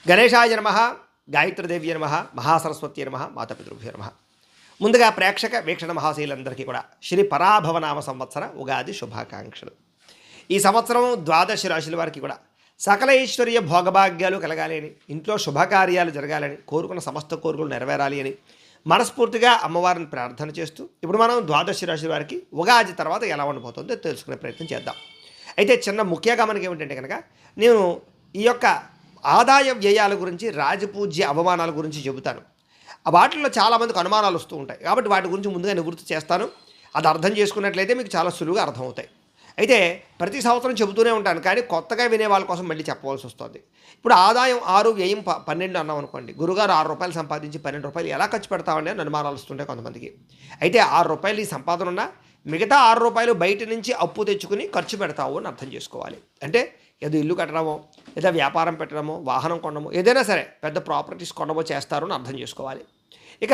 గణేశాయ నమః, గాయత్రీదేవ్య నమః, మహాసరస్వతి నమః, మాతాపితృభ్యో నమః. ముందుగా ప్రేక్షక వీక్షణ మహాశీలందరికీ కూడా శ్రీ పరాభవనామ సంవత్సర ఉగాది శుభాకాంక్షలు. ఈ సంవత్సరం ద్వాదశ రాశుల వారికి కూడా సకల ఐశ్వర్య భోగభాగ్యాలు కలగాలి అని, ఇంట్లో శుభకార్యాలు జరగాలని, కోరుకున్న సమస్త కోరికలు నెరవేరాలి అని మనస్ఫూర్తిగా అమ్మవారిని ప్రార్థన చేస్తూ ఇప్పుడు మనం ద్వాదశ రాశుల వారికి ఉగాది తర్వాత ఎలా ఉండబోతుందో తెలుసుకునే ప్రయత్నం చేద్దాం. అయితే చిన్న ముఖ్య గమనిక ఏమిటంటే కనుక నేను ఈ యొక్క ఆదాయ వ్యయాల గురించి, రాజపూజ్య అవమానాల గురించి చెబుతాను. వాటిల్లో చాలామందికి అనుమానాలు వస్తూ ఉంటాయి కాబట్టి వాటి గురించి ముందుగా నివృత్తి చేస్తాను. అది అర్థం చేసుకున్నట్లయితే మీకు చాలా సులువుగా అర్థమవుతాయి. అయితే ప్రతి సంవత్సరం చెబుతూనే ఉంటాను కానీ కొత్తగా వినే వాళ్ళ కోసం మళ్ళీ చెప్పవలసి వస్తుంది. ఇప్పుడు ఆదాయం 6, వ్యయం 12 అన్నాం అనుకోండి. గురుగారు ₹6 సంపాదించి ₹12 ఎలా ఖర్చు పెడతామండి అని అనుమానాలు వస్తుంటాయి కొంతమందికి. అయితే ₹6 ఈ సంపాదన ఉన్నా మిగతా ₹6 బయట నుంచి అప్పు తెచ్చుకుని ఖర్చు పెడతావు అని అర్థం చేసుకోవాలి. అంటే ఏదో ఇల్లు కట్టడమో, లేదా వ్యాపారం పెట్టడమో, వాహనం కొనడమో, ఏదైనా సరే పెద్ద ప్రాపర్టీస్ కొనడమో చేస్తారు అని అర్థం చేసుకోవాలి. ఇక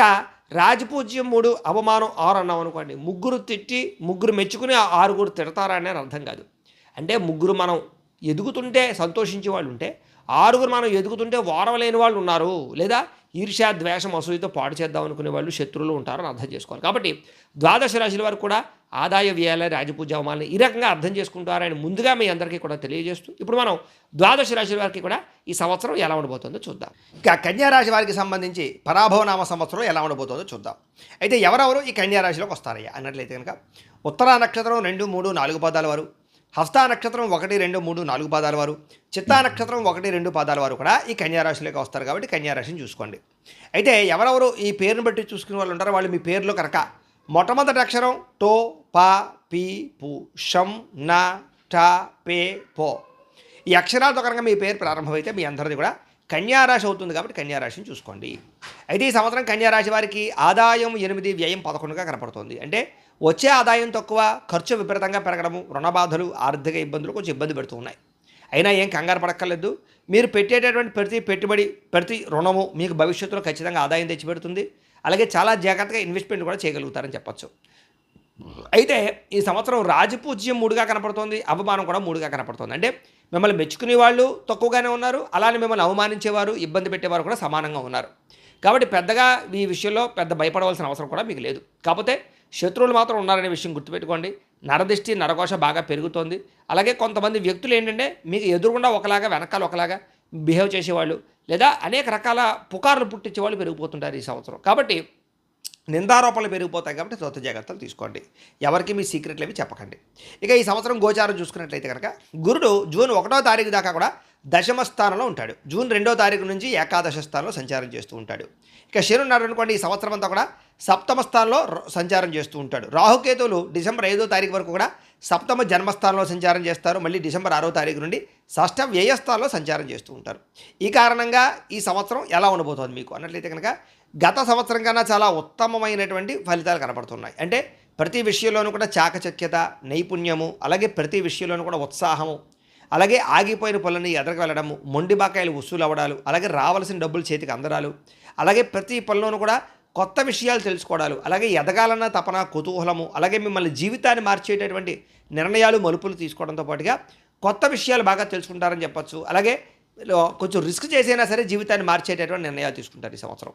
రాజపూజ్యం 3, అవమానం 6 అన్నాం అనుకోండి. ముగ్గురు తిట్టి ముగ్గురు మెచ్చుకుని 6 తిడతారా అని అర్థం కాదు. అంటే ముగ్గురు మనం ఎదుగుతుంటే సంతోషించే వాళ్ళు ఉంటే, 6 మనం ఎదుగుతుంటే ఓర్వలేని వాళ్ళు ఉన్నారు, లేదా ఈర్ష్య, ద్వేషం, అసూయతో పాడు చేద్దాం అనుకునే వాళ్ళు శత్రువులు ఉంటారని అర్థం చేసుకోవాలి. కాబట్టి ద్వాదశ రాశుల వారు కూడా ఆదాయ వ్యయాల, రాజపూజ అవమానాలు ఈ రకంగా అర్థం చేసుకుంటారని ముందుగా మీ అందరికీ కూడా తెలియజేస్తూ ఇప్పుడు మనం ద్వాదశ రాశుల వారికి కూడా ఈ సంవత్సరం ఎలా ఉండబోతుందో చూద్దాం. ఇక కన్యారాశి వారికి సంబంధించి పరాభవనామ సంవత్సరం ఎలా ఉండబోతుందో చూద్దాం. అయితే ఎవరెవరు ఈ కన్యారాశిలోకి వస్తారయ్యా అన్నట్లయితే కనుక ఉత్తరా నక్షత్రం 2, 3, 4 పాదాల వారు, హస్తా నక్షత్రం 1, 2, 3, 4 పాదాల వారు, చిత్తా నక్షత్రం 1, 2 పాదాల వారు కూడా ఈ కన్యారాశిలోకి వస్తారు కాబట్టి కన్యారాశిని చూసుకోండి. అయితే ఎవరెవరు ఈ పేరును బట్టి చూసుకునే వాళ్ళు ఉంటారో వాళ్ళు మీ పేరులో కనుక మొట్టమొదటి అక్షరం టో, పా, పీ, పు, షం, నా, టా, పే, పో ఈ అక్షరాలతో కనుక మీ పేరు ప్రారంభమైతే మీ అందరిది కూడా కన్యారాశి అవుతుంది కాబట్టి కన్యారాశిని చూసుకోండి. అయితే ఈ సంవత్సరం కన్యారాశి వారికి ఆదాయం 8, వ్యయం 11గా కనపడుతుంది. అంటే వచ్చే ఆదాయం తక్కువ, ఖర్చు విపరీతంగా పెరగడము, రుణబాధలు, ఆర్థిక ఇబ్బందులు కొంచెం ఇబ్బంది పెడుతూ ఉన్నాయి. అయినా ఏం కంగారు పడక్కర్లేదు. మీరు పెట్టేటటువంటి ప్రతి పెట్టుబడి, ప్రతి రుణము మీకు భవిష్యత్తులో ఖచ్చితంగా ఆదాయం తెచ్చిపెడుతుంది. అలాగే చాలా జాగ్రత్తగా ఇన్వెస్ట్మెంట్ కూడా చేయగలుగుతారని చెప్పచ్చు. అయితే ఈ సంవత్సరం రాజపూజ్యం 3గా కనపడుతోంది, అవమానం కూడా 3గా కనపడుతుంది. అంటే మిమ్మల్ని మెచ్చుకునే వాళ్ళు తక్కువగానే ఉన్నారు, అలానే మిమ్మల్ని అవమానించేవారు, ఇబ్బంది పెట్టేవారు కూడా సమానంగా ఉన్నారు. కాబట్టి పెద్దగా ఈ విషయంలో పెద్ద భయపడవలసిన అవసరం కూడా మీకు లేదు. కాకపోతే శత్రువులు మాత్రం ఉన్నారనే విషయం గుర్తుపెట్టుకోండి. నరదిష్టి, నరఘోష బాగా పెరుగుతోంది. అలాగే కొంతమంది వ్యక్తులు ఏంటంటే మీకు ఎదురుగుండా ఒకలాగా, వెనకాల ఒకలాగా బిహేవ్ చేసేవాళ్ళు, లేదా అనేక రకాల పుకార్లు పుట్టించే వాళ్ళు పెరిగిపోతుంటారు ఈ సంవత్సరం. కాబట్టి నిందారోపణలు పెరిగిపోతాయి కాబట్టి సొంత జాగ్రత్తలు తీసుకోండి. ఎవరికి మీ సీక్రెట్లు అవి చెప్పకండి. ఇక ఈ సంవత్సరం గోచారం చూసుకున్నట్లయితే కనుక గురుడు జూన్ 1వ తారీఖు దాకా కూడా దశమ స్థానంలో ఉంటాడు. జూన్ 2వ తారీఖు నుంచి ఏకాదశ స్థానంలో సంచారం చేస్తూ ఉంటాడు. ఇక శని ఉన్నాడు అనుకోండి, ఈ సంవత్సరం అంతా కూడా సప్తమ స్థానంలో సంచారం చేస్తూ ఉంటాడు. రాహుకేతువులు డిసెంబర్ 5వ తారీఖు వరకు కూడా సప్తమ జన్మస్థానంలో సంచారం చేస్తారు. మళ్ళీ డిసెంబర్ 6వ తారీఖు నుండి షష్ఠ వ్యయస్థానంలో సంచారం చేస్తూ ఉంటారు. ఈ కారణంగా ఈ సంవత్సరం ఎలా ఉండబోతోంది మీకు అన్నట్లయితే కనుక గత సంవత్సరం కన్నా చాలా ఉత్తమమైనటువంటి ఫలితాలు కనపడుతున్నాయి. అంటే ప్రతి విషయంలోనూ కూడా చాకచక్యత, నైపుణ్యము, అలాగే ప్రతి విషయంలోనూ కూడా ఉత్సాహము, అలాగే ఆగిపోయిన పనులని ఎదరికి వెళ్ళడము, మొండి బాకాయలు వసూలు అవ్వడాలు, అలాగే రావాల్సిన డబ్బులు చేతికి అందడాలు, అలాగే ప్రతి పనిలోనూ కూడా కొత్త విషయాలు తెలుసుకోవడాలు, అలాగే ఎదగాలన్న తపన, కుతూహలము, అలాగే మిమ్మల్ని జీవితాన్ని మార్చేటటువంటి నిర్ణయాలు, మలుపులు తీసుకోవడంతో పాటుగా కొత్త విషయాలు బాగా తెలుసుకుంటారని చెప్పచ్చు. అలాగే కొంచెం రిస్క్ చేసైనా సరే జీవితాన్ని మార్చేటటువంటి నిర్ణయాలు తీసుకుంటారు ఈ సంవత్సరం.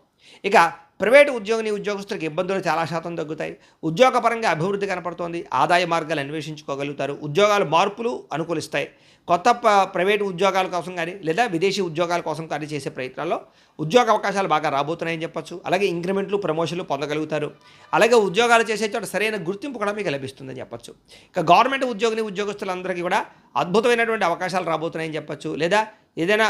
ఇక ప్రైవేటు ఉద్యోగులకు ఇబ్బందులు చాలా శాతం తగ్గుతాయి. ఉద్యోగపరంగా అభివృద్ధి కనపడుతోంది. ఆదాయ మార్గాలు అన్వేషించుకోగలుగుతారు. ఉద్యోగాలు మార్పులు అనుకూలిస్తాయి. కొత్త ప్రైవేటు ఉద్యోగాల కోసం కానీ లేదా విదేశీ ఉద్యోగాల కోసం కానీ చేసే ప్రయత్నాల్లో ఉద్యోగ అవకాశాలు బాగా రాబోతున్నాయని చెప్పచ్చు. అలాగే ఇంక్రిమెంట్లు, ప్రమోషన్లు పొందగలుగుతారు. అలాగే ఉద్యోగాలు చేసే చోట సరైన గుర్తింపు కూడా మీకు లభిస్తుందని చెప్పచ్చు. ఇక గవర్నమెంట్ ఉద్యోగస్తులందరికీ కూడా అద్భుతమైనటువంటి అవకాశాలు రాబోతున్నాయని చెప్పచ్చు. లేదా ఏదైనా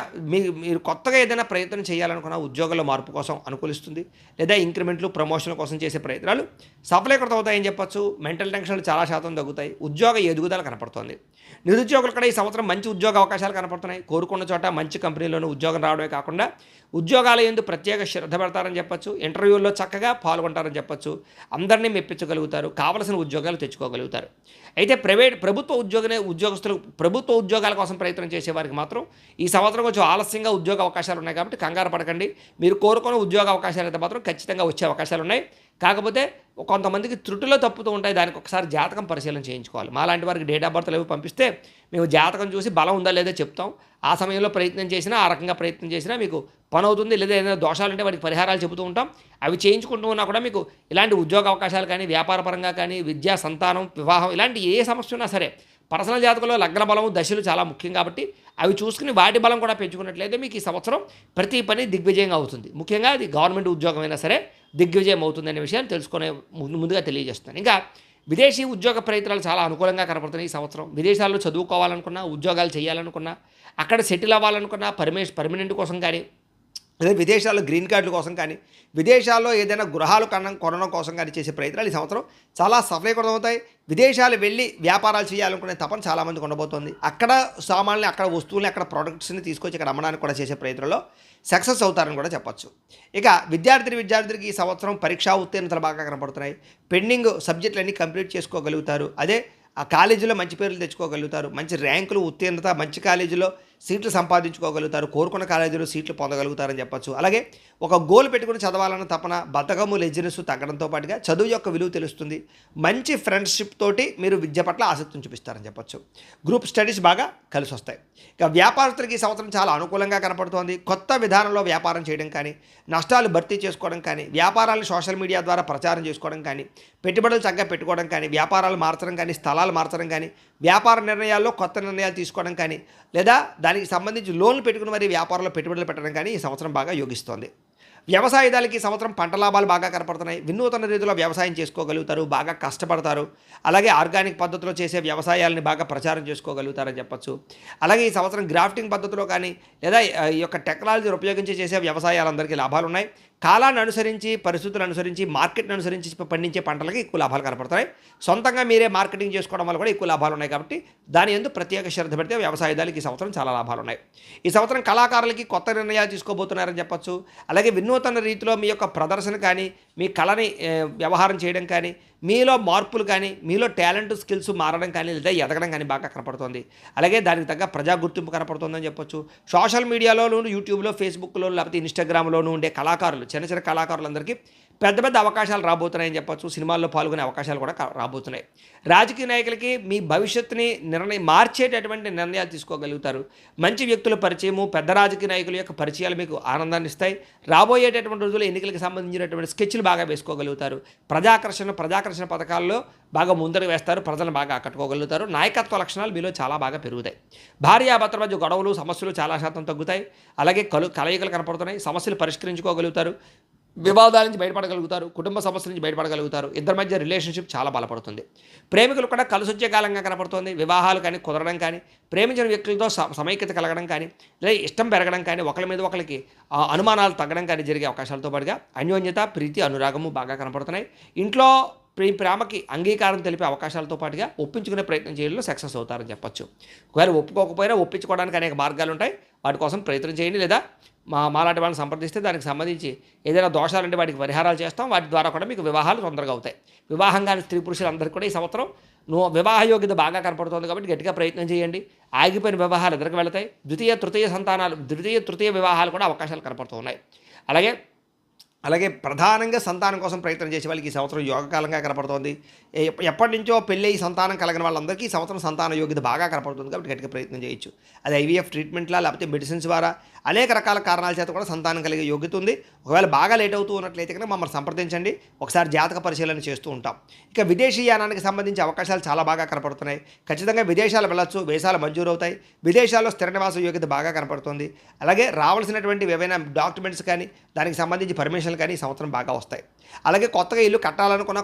మీరు కొత్తగా ఏదైనా ప్రయత్నం చేయాలనుకున్న ఉద్యోగాల్లో మార్పు కోసం అనుకూలిస్తుంది. లేదా ఇంక్రిమెంట్లు, ప్రమోషన్ల కోసం చేసే ప్రయత్నాలు సఫలీకృతం అవుతాయని చెప్పచ్చు. మెంటల్ టెన్షన్లు చాలా శాతం తగ్గుతాయి. ఉద్యోగ ఎదుగుదల కనపడుతోంది. నిరుద్యోగులు కూడా ఈ సంవత్సరం మంచి ఉద్యోగ అవకాశాలు కనపడుతున్నాయి. కోరుకున్న చోట మంచి కంపెనీలోనూ ఉద్యోగం రావడమే కాకుండా ఉద్యోగాల యందు ప్రత్యేక శ్రద్ధ పెడతారని చెప్పచ్చు. ఇంటర్వ్యూల్లో చక్కగా పాల్గొంటారని చెప్పచ్చు. అందరినీ మెప్పించగలుగుతారు. కావలసిన ఉద్యోగాలు తెచ్చుకోగలుగుతారు. అయితే ప్రభుత్వ ఉద్యోగస్తులు ప్రభుత్వ ఉద్యోగాల కోసం ప్రయత్నం చేసేవారికి మాత్రం ఈ సంవత్సరం కొంచెం ఆలస్యంగా ఉద్యోగ అవకాశాలు ఉన్నాయి కాబట్టి కంగారు పడకండి. మీరు కోరుకున్న ఉద్యోగ అవకాశాలు అయితే మాత్రం ఖచ్చితంగా వచ్చే అవకాశాలు ఉన్నాయి. కాకపోతే కొంతమందికి త్రుటిలో తప్పుతూ ఉంటాయి. దానికి ఒకసారి జాతకం పరిశీలన చేయించుకోవాలి. మాలాంటి వారికి డేట్ ఆఫ్ బర్త్లు అవి పంపిస్తే మేము జాతకం చూసి బలం ఉందా లేదో చెప్తాం. ఆ సమయంలో ప్రయత్నం చేసినా, ఆ రకంగా ప్రయత్నం చేసినా మీకు పని అవుతుంది. లేదా ఏదైనా దోషాలు ఉంటే వాటికి పరిహారాలు చెబుతూ ఉంటాం. అవి చేయించుకుంటూ ఉన్నా కూడా మీకు ఇలాంటి ఉద్యోగ అవకాశాలు కానీ, వ్యాపార పరంగా కానీ, విద్యా, సంతానం, వివాహం ఇలాంటి ఏ సమస్య ఉన్నా సరే పర్సనల్ జాతకంలో లగ్న బలము, దశలు చాలా ముఖ్యం కాబట్టి అవి చూసుకుని వాటి బలం కూడా పెంచుకున్నట్లయితే మీకు ఈ సంవత్సరం ప్రతి పని దిగ్విజయంగా అవుతుంది. ముఖ్యంగా అది గవర్నమెంట్ ఉద్యోగం అయినా సరే దిగ్విజయం అవుతుంది అనే విషయాన్ని తెలుసుకునే ముందుగా తెలియజేస్తున్నాను. ఇంకా విదేశీ ఉద్యోగ ప్రయత్నాలు చాలా అనుకూలంగా కనపడుతున్నాయి ఈ సంవత్సరం. విదేశాల్లో చదువుకోవాలనుకున్నా, ఉద్యోగాలు చేయాలనుకున్నా, అక్కడ సెటిల్ అవ్వాలనుకున్నా, పర్మనెంట్ కోసం కానీ, లేదా విదేశాల్లో గ్రీన్ కార్డుల కోసం కానీ, విదేశాల్లో ఏదైనా గృహాలు కొనడం కోసం కానీ చేసే ప్రయత్నాలు ఈ సంవత్సరం చాలా సఫలీకృతం అవుతాయి. విదేశాలు వెళ్ళి వ్యాపారాలు చేయాలనుకునే తపన చాలామందికి ఉండబోతోంది. అక్కడ సామాన్లు, అక్కడ వస్తువుల్ని, అక్కడ ప్రొడక్ట్స్ని తీసుకొచ్చి ఇక్కడ అమ్మడానికి కూడా చేసే ప్రయత్నంలో సక్సెస్ అవుతారని కూడా చెప్పచ్చు. ఇక విద్యార్థికి ఈ సంవత్సరం పరీక్షా ఉత్తీర్ణతలు బాగా కనపడుతున్నాయి. పెండింగ్ సబ్జెక్టులన్నీ కంప్లీట్ చేసుకోగలుగుతారు. అదే ఆ కాలేజీలో మంచి పేర్లు తెచ్చుకోగలుగుతారు. మంచి ర్యాంకులు, ఉత్తీర్ణత, మంచి కాలేజీలో సీట్లు సంపాదించుకోగలుగుతారు. కోరుకున్న కాలేజీలో సీట్లు పొందగలుగుతారని చెప్పచ్చు. అలాగే ఒక గోల్ పెట్టుకుని చదవాలన్న తపన, బద్ధకము, లెజినెస్ తగ్గడంతో పాటుగా చదువు యొక్క విలువ తెలుస్తుంది. మంచి ఫ్రెండ్షిప్ తోటి మీరు విద్య పట్ల ఆసక్తిని చూపిస్తారని చెప్పచ్చు. గ్రూప్ స్టడీస్ బాగా కలిసి వస్తాయి. ఇక వ్యాపారస్తులకి ఈ సంవత్సరం చాలా అనుకూలంగా కనపడుతోంది. కొత్త విధానంలో వ్యాపారం చేయడం కానీ, నష్టాలు భర్తీ చేసుకోవడం కానీ, వ్యాపారాలను సోషల్ మీడియా ద్వారా ప్రచారం చేసుకోవడం కానీ, పెట్టుబడులు చక్కగా పెట్టుకోవడం కానీ, వ్యాపారాలు మార్చడం కానీ, స్థలాలు మార్చడం కానీ, వ్యాపార నిర్ణయాల్లో కొత్త నిర్ణయాలు తీసుకోవడం కానీ, లేదా దానికి సంబంధించి లోన్లు పెట్టుకుని మరి వ్యాపారంలో పెట్టుబడులు పెట్టడం కానీ ఈ సంవత్సరం బాగా యోగిస్తోంది. వ్యవసాయదారులకి ఈ సంవత్సరం పంట లాభాలు బాగా కనపడుతున్నాయి. వినూతన రీతిలో వ్యవసాయం చేసుకోగలుగుతారు, బాగా కష్టపడతారు. అలాగే ఆర్గానిక్ పద్ధతిలో చేసే వ్యవసాయాలని బాగా ప్రచారం చేసుకోగలుగుతారని చెప్పచ్చు. అలాగే ఈ సంవత్సరం గ్రాఫ్టింగ్ పద్ధతిలో కానీ, లేదా ఈ యొక్క టెక్నాలజీని ఉపయోగించి చేసే వ్యవసాయాలందరికీ లాభాలు ఉన్నాయి. కాలాన్ని అనుసరించి, పరిస్థితులను అనుసరించి, మార్కెట్ని అనుసరించి పండించే పంటలకి ఎక్కువ లాభాలు కనపడతాయి. సొంతంగా మీరే మార్కెటింగ్ చేసుకోవడం వల్ల కూడా ఎక్కువ లాభాలు ఉన్నాయి కాబట్టి దాని యందు ప్రత్యేక శ్రద్ధ పెడితే వ్యవసాయదారులకి ఈ సంవత్సరం చాలా లాభాలు ఉన్నాయి. ఈ సంవత్సరం కళాకారులకి కొత్త నిర్ణయాలు తీసుకోబోతున్నారని చెప్పచ్చు. అలాగే వినూతన రీతిలో మీ యొక్క ప్రదర్శన కానీ, మీ కళని వ్యవహారం చేయడం కానీ, మీలో మార్పులు కానీ, మీలో టాలెంట్, స్కిల్స్ మారడం కానీ, లేదా ఎదగడం కానీ బాగా కనపడుతుంది. అలాగే దానికి తగ్గ ప్రజా గుర్తింపు కనపడుతుందని చెప్పొచ్చు. సోషల్ మీడియాలోను, యూట్యూబ్లో, ఫేస్బుక్లో, లేకపోతే ఇన్స్టాగ్రామ్లోనూ ఉండే కళాకారులు, చిన్న చిన్న కళాకారులందరికీ పెద్ద పెద్ద అవకాశాలు రాబోతున్నాయని చెప్పొచ్చు. సినిమాల్లో పాల్గొనే అవకాశాలు కూడా రాబోతున్నాయి. రాజకీయ నాయకులకి మీ భవిష్యత్తుని మార్చేటటువంటి నిర్ణయాలు తీసుకోగలుగుతారు. మంచి వ్యక్తుల పరిచయము, పెద్ద రాజకీయ నాయకుల యొక్క పరిచయాలు మీకు ఆనందాన్ని ఇస్తాయి. రాబోయేటటువంటి రోజుల్లో ఎన్నికలకు సంబంధించినటువంటి స్కెచ్లు బాగా వేసుకోగలుగుతారు. ప్రజాకర్షణ పథకాల్లో బాగా ముందరకు వేస్తారు. ప్రజలను బాగా ఆకట్టుకోగలుగుతారు. నాయకత్వ లక్షణాలు మీలో చాలా బాగా పెరుగుతాయి. భార్యాభర్తల మధ్య గొడవలు, సమస్యలు చాలా శాతం తగ్గుతాయి. అలాగే కలయికలు కనపడుతున్నాయి. సమస్యలు పరిష్కరించుకోగలుగుతారు. వివాదాల నుంచి బయటపడగలుగుతారు. కుటుంబ సమస్యల నుంచి బయటపడగలుగుతారు. ఇద్దరి మధ్య రిలేషన్షిప్ చాలా బలపడుతుంది. ప్రేమికులు కూడా కలిసి వచ్చే కాలంగా కనపడుతుంది. వివాహాలు కానీ కుదరడం కానీ, ప్రేమించిన వ్యక్తులతో సమైక్యత కలగడం కానీ, లేదా ఇష్టం పెరగడం కానీ, ఒకరి మీద ఒకరికి అనుమానాలు తగ్గడం కానీ జరిగే అవకాశాలతో పాటుగా అన్యోన్యత, ప్రీతి, అనురాగము బాగా కనపడుతున్నాయి. ఇంట్లో ప్రేమకి అంగీకారం తెలిపే అవకాశాలతో పాటుగా ఒప్పించుకునే ప్రయత్నం చేయడంలో సక్సెస్ అవుతారని చెప్పచ్చు. ఒకవేళ ఒప్పుకోకపోయినా ఒప్పించుకోవడానికి అనేక మార్గాలు ఉంటాయి. వాటి కోసం ప్రయత్నం చేయండి. లేదా మాలాంటి వాళ్ళని సంప్రదిస్తే దానికి సంబంధించి ఏదైనా దోషాలుంటే వాటికి పరిహారాలు చేస్తాం. వాటి ద్వారా కూడా మీకు వివాహాలు తొందరగా అవుతాయి. వివాహం కాని స్త్రీ పురుషులందరికీ కూడా ఈ సంవత్సరం వివాహ యోగ్యత బాగా కనపడుతుంది కాబట్టి గట్టిగా ప్రయత్నం చేయండి. ఆగిపోయిన వివాహాలు ఎదురుకు వెళతాయి. ద్వితీయ తృతీయ వివాహాలు కూడా అవకాశాలు కనపడుతూ ఉన్నాయి. అలాగే ప్రధానంగా సంతానం కోసం ప్రయత్నం చేసే వాళ్ళకి ఈ సంవత్సరం యోగకాలంగా కనపడుతోంది. ఎప్పటి నుంచో పెళ్ళి సంతానం కలిగిన వాళ్ళందరికీ ఈ సంవత్సరం సంతాన యోగ్యత బాగా కనపడుతుంది కాబట్టి గట్టిగా ప్రయత్నం చేయొచ్చు. అది ఐవీఎఫ్ ట్రీట్మెంట్లా, లేకపోతే మెడిసిన్స్ ద్వారా అనేక రకాల కారణాల చేత కూడా సంతానం కలిగే యోగ్యత ఉంది. ఒకవేళ బాగా లేట్ అవుతూ ఉన్నట్లయితే కనుక మమ్మల్ని సంప్రదించండి. ఒకసారి జాతక పరిశీలన చేస్తూ ఉంటాం. ఇక విదేశీ యానానికి సంబంధించి అవకాశాలు చాలా బాగా కనపడుతున్నాయి. ఖచ్చితంగా విదేశాలు వెళ్ళొచ్చు. వీసాలు మంజూరు అవుతాయి. విదేశాల్లో స్థిర నివాస యోగ్యత బాగా కనపడుతుంది. అలాగే రావాల్సినటువంటి ఏవైనా డాక్యుమెంట్స్ కానీ, దానికి సంబంధించి పర్మిషన్లు కానీ ఈ సంవత్సరం బాగా వస్తాయి. అలాగే కొత్తగా ఇల్లు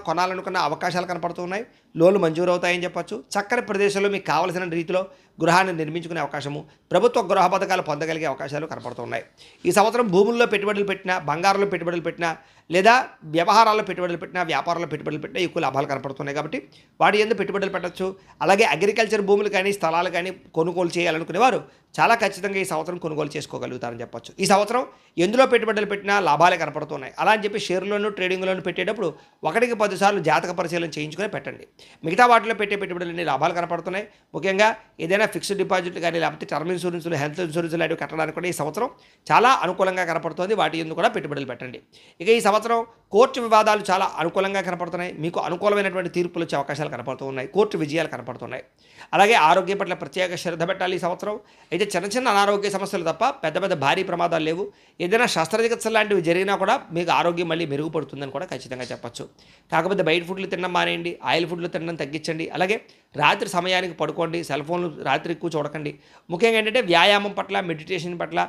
కొనాలనుకున్న అవకాశాలు కనపడుతున్నాయి. లోన్లు మంజూరు అవుతాయని చెప్పొచ్చు. చక్కని ప్రదేశంలో మీకు కావలసిన రీతిలో గృహాన్ని నిర్మించుకునే అవకాశము, ప్రభుత్వ గృహ పథకాలు పొందగలిగే అవకాశాలు కనపడుతున్నాయి. ఈ సంవత్సరం భూముల్లో పెట్టుబడులు పెట్టినా, బంగారంలో పెట్టుబడులు పెట్టినా, లేదా వ్యవహారాల్లో పెట్టుబడులు పెట్టినా, వ్యాపారంలో పెట్టుబడులు పెట్టినా ఎక్కువ లాభాలు కనపడుతున్నాయి కాబట్టి వాటి యందు పెట్టుబడులు పెట్టచ్చు. అలాగే అగ్రికల్చర్ భూములు కానీ, స్థలాలు కానీ కొనుగోలు చేయాలనుకునేవారు చాలా ఖచ్చితంగా ఈ సంవత్సరం కొనుగోలు చేసుకోగలుగుతారని చెప్పొచ్చు. ఈ సంవత్సరం ఎందులో పెట్టుబడులు పెట్టినా లాభాలే కనపడుతున్నాయి. అలా అని చెప్పి షేర్లోను, ట్రేడింగ్లోను పెట్టేటప్పుడు 1కి 10 సార్లు జాతక పరిశీలన చేయించుకుని పెట్టండి. మిగతా వాటిలో పెట్టే పెట్టుబడులన్నీ లాభాలు కనపడుతున్నాయి. ముఖ్యంగా ఏదైనా ఫిక్స్డ్ డిపాజిట్లు కానీ లేకపోతే టర్మ్ ఇన్సూరెన్స్లు, హెల్త్ ఇన్సూరెన్స్ లాంటివి కట్టడానికి కూడా ఈ సంవత్సరం చాలా అనుకూలంగా కనపడుతుంది. వాటి ఎందుకు కూడా పెట్టుబడులు పెట్టండి. ఇక ఈ సంవత్సరం కోర్టు వివాదాలు చాలా అనుకూలంగా కనపడుతున్నాయి. మీకు అనుకూలమైనటువంటి తీర్పులు వచ్చే అవకాశాలు కనపడుతూ ఉన్నాయి. కోర్టు విజయాలు కనపడుతున్నాయి. అలాగే ఆరోగ్యం పట్ల ప్రత్యేక శ్రద్ధ పెట్టాలి ఈ సంవత్సరం. అయితే చిన్న చిన్న అనారోగ్య సమస్యలు తప్ప పెద్ద పెద్ద భారీ ప్రమాదాలు లేవు. ఏదైనా శస్త్రచికిత్స లాంటివి జరిగినా కూడా మీకు ఆరోగ్యం మళ్ళీ మెరుగుపడుతుందని కూడా ఖచ్చితంగా చెప్పచ్చు. కాకపోతే బయట ఫుడ్లు తినడం మానేయండి, ఆయిల్ ఫుడ్లు తినడం తగ్గించండి. అలాగే రాత్రి సమయానికి పడుకోండి, సెల్ ఫోన్లు రాత్రి ఎక్కువ చూడకండి. ముఖ్యంగా ఏంటంటే వ్యాయామం పట్ల, మెడిటేషన్ పట్ల,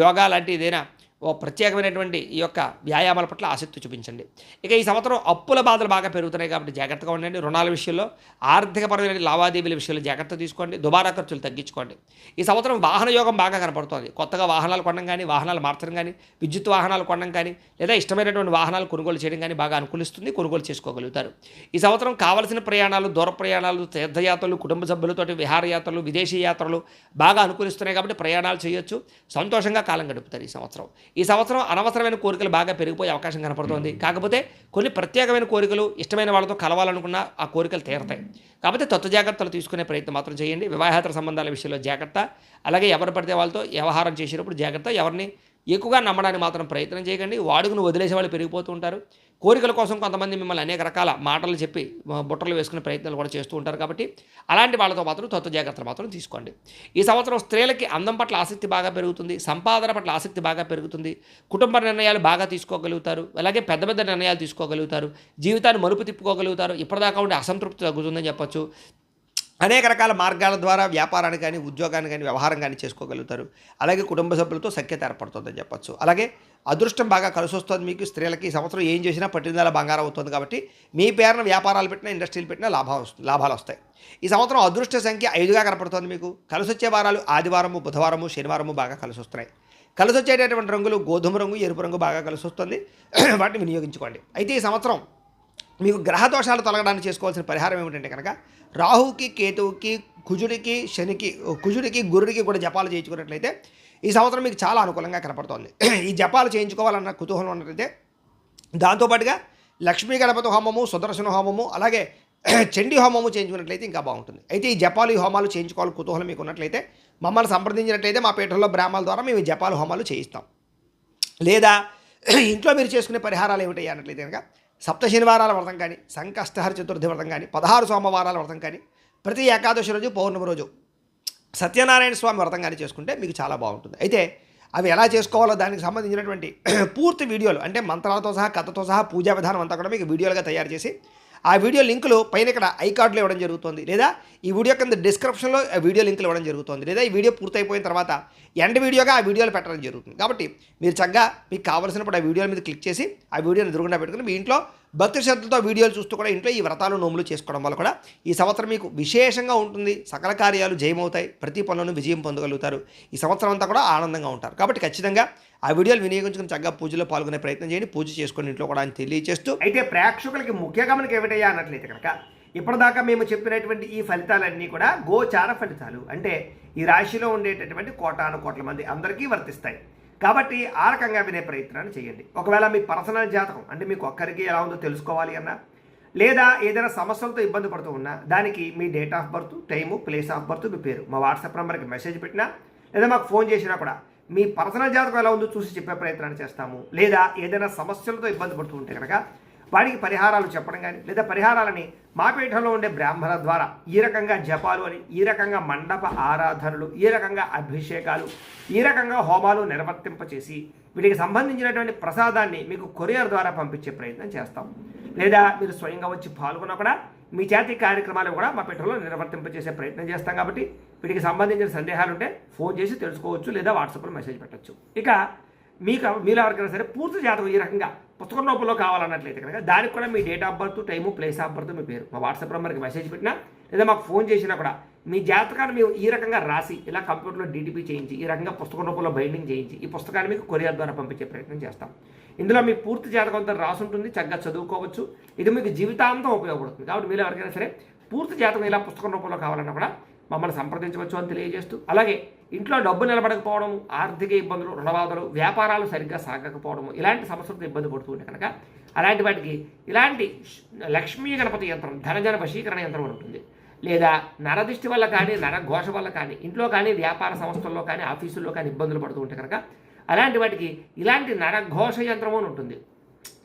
యోగా లాంటి ఏదైనా ఓ ప్రత్యేకమైనటువంటి ఈ యొక్క వ్యాయామాల పట్ల ఆసక్తి చూపించండి. ఇక ఈ సంవత్సరం అప్పుల బాధలు బాగా పెరుగుతున్నాయి కాబట్టి జాగ్రత్తగా ఉండండి. రుణాల విషయంలో, ఆర్థికపరమైన లావాదేవీల విషయంలో జాగ్రత్త తీసుకోండి. దుబారా ఖర్చులు తగ్గించుకోండి. ఈ సంవత్సరం వాహన యోగం బాగా కనపడుతుంది. కొత్తగా వాహనాలు కొనడం కానీ, వాహనాలు మార్చడం కానీ, విద్యుత్ వాహనాలు కొనడం కానీ, లేదా ఇష్టమైనటువంటి వాహనాలు కొనుగోలు చేయడం కానీ బాగా అనుకూలిస్తుంది. కొనుగోలు చేసుకోగలుగుతారు. ఈ సంవత్సరం కావలసిన ప్రయాణాలు, దూర ప్రయాణాలు, తీర్థయాత్రలు, కుటుంబ సభ్యులతోటి విహారయాత్రలు, విదేశీ యాత్రలు బాగా అనుకూలిస్తున్నాయి కాబట్టి ప్రయాణాలు చేయొచ్చు. సంతోషంగా కాలం గడుపుతారు ఈ సంవత్సరం. ఈ సంవత్సరం అనవసరమైన కోరికలు బాగా పెరిగిపోయే అవకాశం కనపడుతోంది. కాకపోతే కొన్ని ప్రత్యేకమైన కోరికలు ఇష్టమైన వాళ్ళతో కలవాలనుకున్న ఆ కోరికలు తీరతాయి. కాబట్టి తత్వ జాగ్రత్తలు తీసుకునే ప్రయత్నం మాత్రం చేయండి. వివాహేతర సంబంధాల విషయంలో జాగ్రత్త. అలాగే ఎవరు పడితే వాళ్ళతో వ్యవహారం చేసేటప్పుడు జాగ్రత్త. ఎవరిని ఎక్కువగా నమ్మడానికి మాత్రం ప్రయత్నం చేయకండి. వాడుకుని వదిలేసే వాళ్ళు పెరిగిపోతూ ఉంటారు. కోరికల కోసం కొంతమంది మిమ్మల్ని అనేక రకాల మాటలు చెప్పి బుట్టలు వేసుకునే ప్రయత్నాలు కూడా చేస్తూ ఉంటారు. కాబట్టి అలాంటి వాళ్ళతో మాత్రం తత్వ జాగ్రత్తలు మాత్రం తీసుకోండి. ఈ సంవత్సరం స్త్రీలకి అందం పట్ల ఆసక్తి బాగా పెరుగుతుంది. సంపాదన పట్ల ఆసక్తి బాగా పెరుగుతుంది. కుటుంబ నిర్ణయాలు బాగా తీసుకోగలుగుతారు. అలాగే పెద్ద పెద్ద నిర్ణయాలు తీసుకోగలుగుతారు. జీవితాన్ని మలుపు తిప్పుకోగలుగుతారు. ఇప్పటిదాకా ఉండే అసంతృప్తి తగ్గుతుందని చెప్పొచ్చు. అనేక రకాల మార్గాల ద్వారా వ్యాపారాన్ని కానీ, ఉద్యోగాన్ని కానీ, వ్యవహారం కానీ చేసుకోగలుగుతారు. అలాగే కుటుంబ సభ్యులతో సఖ్యత ఏర్పడుతుందని చెప్పొచ్చు. అలాగే అదృష్టం బాగా కలిసి వస్తుంది మీకు. స్త్రీలకి ఈ సంవత్సరం ఏం చేసినా పట్టిందల బంగారం అవుతుంది కాబట్టి మీ పేరున వ్యాపారాలు పెట్టినా, ఇండస్ట్రీలు పెట్టినా లాభాలు వస్తాయి. ఈ సంవత్సరం అదృష్ట సంఖ్య 5గా కనపడుతుంది మీకు. కలిసి వచ్చే వారాలు ఆదివారము, బుధవారము, శనివారము బాగా కలిసి వస్తున్నాయి. కలిసి వచ్చేటటువంటి రంగులు గోధుమ రంగు, ఎరుపు రంగు బాగా కలిసి వస్తుంది. వాటిని వినియోగించుకోండి. అయితే ఈ సంవత్సరం మీకు గ్రహ దోషాలు తొలగడానికి చేసుకోవాల్సిన పరిహారం ఏమిటంటే కనుక రాహుకి, కేతువుకి, కుజుడికి, గురుడికి కూడా జపాలు చేయించుకున్నట్లయితే ఈ సంవత్సరం మీకు చాలా అనుకూలంగా కనపడుతోంది. ఈ జపాలు చేయించుకోవాలన్న కుతూహలం ఉన్నట్లయితే దాంతోపాటుగా లక్ష్మీ గణపతి హోమము, సుదర్శన హోమము, అలాగే చండీ హోమము చేయించుకున్నట్లయితే ఇంకా బాగుంటుంది. అయితే ఈ జపాలు, ఈ హోమాలు చేయించుకోవాలి కుతూహలం మీకు ఉన్నట్లయితే మమ్మల్ని సంప్రదించినట్లయితే మా పీఠంలో బ్రాహ్మణుల ద్వారా మేము ఈ జపాలు, హోమాలు చేయిస్తాం. లేదా ఇంట్లో మీరు చేసుకునే పరిహారాలు ఏమిటి అన్నట్లయితే కనుక సప్త శనివారాల వ్రతం కానీ, సంకష్టహర చతుర్థి వ్రతం కానీ, 16 సోమవారాల వ్రతం కానీ, ప్రతి ఏకాదశి రోజు, పౌర్ణమి రోజు సత్యనారాయణ స్వామి వ్రతం కానీ చేసుకుంటే మీకు చాలా బాగుంటుంది. అయితే అవి ఎలా చేసుకోవాలో దానికి సంబంధించినటువంటి పూర్తి వీడియోలు అంటే మంత్రాలతో సహా, కథతో సహా, పూజా విధానం అంతా కూడా మీకు వీడియోలుగా తయారు చేసి ఆ వీడియో లింకులు పైన ఇక్కడ ఐకార్డులో ఇవ్వడం జరుగుతుంది. లేదా ఈ వీడియో కింద డిస్క్రిప్షన్లో ఆ వీడియో లింకులు ఇవ్వడం జరుగుతుంది. లేదా ఈ వీడియో పూర్తయిపోయిన తర్వాత ఎండ్ వీడియోగా ఆ వీడియోలు పెట్టడం జరుగుతుంది. కాబట్టి మీరు చక్కగా మీకు కావాల్సినప్పుడు ఆ వీడియోల మీద క్లిక్ చేసి ఆ వీడియోని ఎదురుగుండా పెట్టుకుని మీ ఇంట్లో భక్తి శ్రద్ధలతో వీడియోలు చూస్తూ కూడా ఇంట్లో ఈ వ్రతాలు, నోములు చేసుకోవడం వల్ల కూడా ఈ సంవత్సరం మీకు విశేషంగా ఉంటుంది. సకల కార్యాలు జయమవుతాయి. ప్రతి పనులను విజయం పొందగలుగుతారు. ఈ సంవత్సరం అంతా కూడా ఆనందంగా ఉంటారు. కాబట్టి ఖచ్చితంగా ఆ వీడియోలు వినియోగించుకుని చక్కగా పూజలో పాల్గొనే ప్రయత్నం చేయండి. పూజ చేసుకుని ఇంట్లో కూడా అని తెలియజేస్తూ, అయితే ప్రేక్షకులకి ముఖ్య గమనిక ఏమిటయ్యా అన్నట్లయితే కనుక ఇప్పటిదాకా మేము చెప్పినటువంటి ఈ ఫలితాలన్నీ కూడా గోచార ఫలితాలు. అంటే ఈ రాశిలో ఉండేటటువంటి కోటాను కోట్ల మంది అందరికీ వర్తిస్తాయి. కాబట్టి ఆ రకంగా వినే ప్రయత్నాన్ని చేయండి. ఒకవేళ మీ పర్సనల్ జాతకం అంటే మీకు ఒక్కరికి ఎలా ఉందో తెలుసుకోవాలి అన్నా, లేదా ఏదైనా సమస్యలతో ఇబ్బంది పడుతూ ఉన్నా దానికి మీ date of birth, time, place of birth, మీ పేరు మా వాట్సాప్ నెంబర్కి మెసేజ్ పెట్టినా లేదా మాకు ఫోన్ చేసినా కూడా మీ పర్సనల్ జాతకం ఎలా ఉందో చూసి చెప్పే ప్రయత్నాన్ని చేస్తాము. లేదా ఏదైనా సమస్యలతో ఇబ్బంది పడుతూ ఉంటే కనుక వాడికి పరిహారాలు చెప్పడం కానీ, లేదా పరిహారాలని మా పీఠంలో ఉండే బ్రాహ్మణ ద్వారా ఈ రకంగా జపాలు అని, ఈ రకంగా మండప ఆరాధనలు, ఈ రకంగా అభిషేకాలు, ఈ రకంగా హోమాలు నిర్వర్తింపచేసి వీటికి సంబంధించినటువంటి ప్రసాదాన్ని మీకు కొరియర్ ద్వారా పంపించే ప్రయత్నం చేస్తాం. లేదా మీరు స్వయంగా వచ్చి పాల్గొన్నా కూడా మీ చేతి కార్యక్రమాలు కూడా మా పీఠంలో నిర్వర్తింపచేసే ప్రయత్నం చేస్తాం. కాబట్టి వీటికి సంబంధించిన సందేహాలు ఉంటే ఫోన్ చేసి తెలుసుకోవచ్చు, లేదా వాట్సాప్లో మెసేజ్ పెట్టచ్చు. ఇక మీలో ఎవరికైనా సరే పూర్తి జాతకం ఈ రకంగా పుస్తకం రూపంలో కావాలన్నట్లయితే కనుక దానికి కూడా మీ date of birth, time, place of birth, మీ పేరు మా వాట్సాప్ నెంబర్కి మెసేజ్ పెట్టినా లేదా మాకు ఫోన్ చేసినా కూడా మీ జాతకాన్ని మేము ఈ రకంగా రాసి ఇలా కంప్యూటర్లో డీటీపీ చేయించి ఈ రకంగా పుస్తకం రూపంలో బైండింగ్ చేయించి ఈ పుస్తకాన్ని మీకు కొరియర్ ద్వారా పంపించే ప్రయత్నం చేస్తాం. ఇందులో మీ పూర్తి జాతకంతో రాసి ఉంటుంది. చక్కగా చదువుకోవచ్చు. ఇది మీకు జీవితాంతం ఉపయోగపడుతుంది. కాబట్టి మీరు ఎవరికైనా సరే పూర్తి జాతకం ఇలా పుస్తకం రూపంలో కావాలన్నా కూడా మమ్మల్ని సంప్రదించవచ్చు అని తెలియజేస్తూ, అలాగే ఇంట్లో డబ్బు నిలబడకపోవడము, ఆర్థిక ఇబ్బందులు, రుణబాధలు, వ్యాపారాలు సరిగ్గా సాగకపోవడము, ఇలాంటి సమస్యలతో ఇబ్బంది పడుతూ ఉంటే కనుక అలాంటి వాటికి ఇలాంటి లక్ష్మీ గణపతి యంత్రం, ధనజన వశీకరణ యంత్రం ఉంటుంది. లేదా నరదిష్టి వల్ల కానీ నరఘోష వల్ల కానీ ఇంట్లో కానీ వ్యాపార సంస్థల్లో కానీ ఆఫీసుల్లో కానీ ఇబ్బందులు పడుతూ ఉంటే కనుక అలాంటి వాటికి ఇలాంటి నరఘోష యంత్రము అని ఉంటుంది.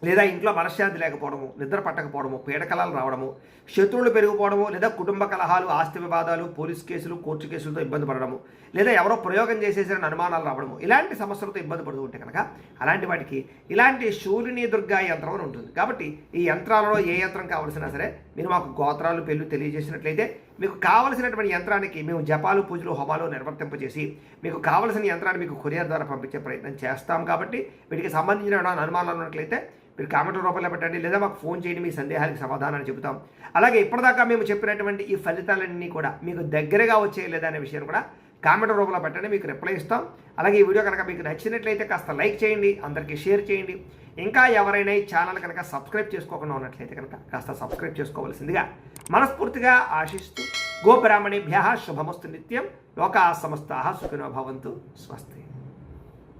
లేదా ఇంట్లో మనశ్శాంతి లేకపోవడము, నిద్ర పట్టకపోవడము, పీడకలాలు రావడము, శత్రువులు పెరిగిపోవడము, లేదా కుటుంబ కలహాలు, ఆస్తి వివాదాలు, పోలీస్ కేసులు, కోర్టు కేసులతో ఇబ్బంది పడడము, లేదా ఎవరో ప్రయోగం చేసేసిన అనుమానాలు రావడము, ఇలాంటి సమస్యలతో ఇబ్బంది పడుతూ ఉంటే కనుక అలాంటి వాటికి ఇలాంటి శూలిని దుర్గా యంత్రం అని ఉంటుంది. కాబట్టి ఈ యంత్రాలలో ఏ యంత్రం కావాల్సినా సరే మీరు మాకు గోత్రాలు పేర్లు తెలియజేసినట్లయితే మీకు కావలసినటువంటి యంత్రానికి మేము జపాలు, పూజలు, హోమాలు నిర్వర్తింపజేసి మీకు కావలసిన యంత్రాన్ని మీకు కొరియర్ ద్వారా పంపించే ప్రయత్నం చేస్తాం. కాబట్టి వీటికి సంబంధించిన అనుమానాలు ఉన్నట్లయితే మీరు కామెంట్ రూపంలో పెట్టండి, లేదా మాకు ఫోన్ చేయండి, మీ సందేహానికి సమాధానాన్ని చెబుతాం. అలాగే ఇప్పటిదాకా మేము చెప్పినటువంటి ఈ ఫలితాలన్నీ కూడా మీకు దగ్గరగా వచ్చాయి లేదా అనే విషయాన్ని కూడా కామెంట్ రూపంలో పెట్టండి, మీకు రిప్లై ఇస్తాం. అలాగే ఈ వీడియో కనుక మీకు నచ్చినట్లయితే కాస్త లైక్ చేయండి, అందరికీ షేర్ చేయండి. ఇంకా ఎవరైనా ఈ ఛానల్ కనుక సబ్స్క్రైబ్ చేసుకోకుండా ఉన్నట్లయితే కనుక కాస్త సబ్స్క్రైబ్ చేసుకోవాల్సిందిగా మనస్ఫూర్తిగా ఆశిస్తూ గోబ్రాహ్మణేభ్యః శుభమస్తు నిత్యం. లోకాః సమస్తాః సుఖినో భవంతు. స్వస్తి.